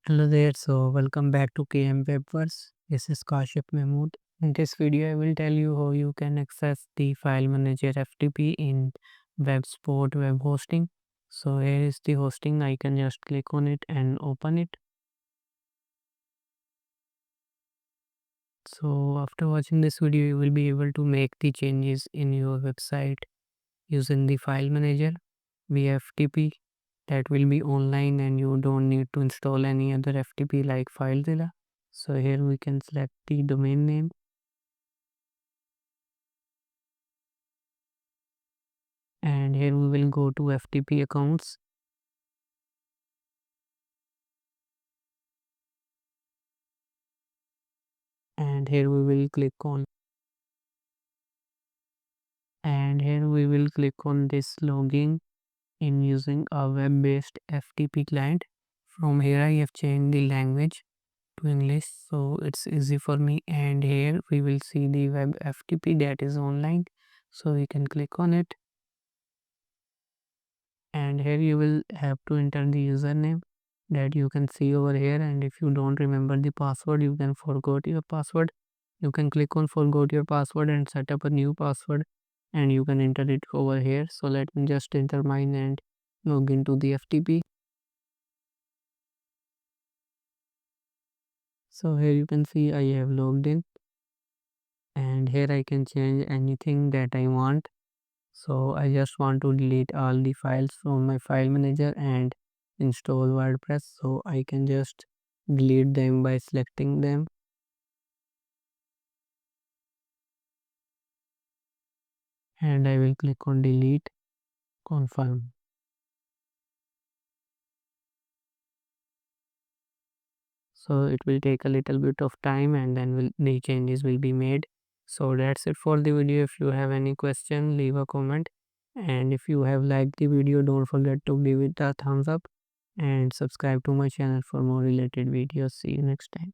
Hello there, so welcome back to KM Webverse. This is Kashif Mahmood. In this video, I will tell you how you can access the file manager FTP in Websupport web hosting. So here is the hosting. I can just click on it and open it. So after watching this video, you will be able to make the changes in your website using the file manager via FTP. That will be online and you don't need to install any other FTP like FileZilla. So here we can select the domain name, and here we will go to FTP accounts, and here we will click on this login in using a web-based FTP client. From here I have changed the language to English so it's easy for me, and here we will see the web FTP that is online, so we can click on it, and here you will have to enter the username that you can see over here, and if you don't remember the password you can forget your password. You can click on forgot your password and set up a new password, and you can enter it over here. So let me just enter mine and log into the FTP. So here you can see I have logged in, and here I can change anything that I want. So I just want to delete all the files from my file manager and install WordPress, so I can just delete them by selecting them, and I will click on delete, confirm. So it will take a little bit of time, and then the changes will be made. So that's it for the video. If you have any question, leave a comment, and if you have liked the video, don't forget to give it a thumbs up and subscribe to my channel for more related videos. See you next time.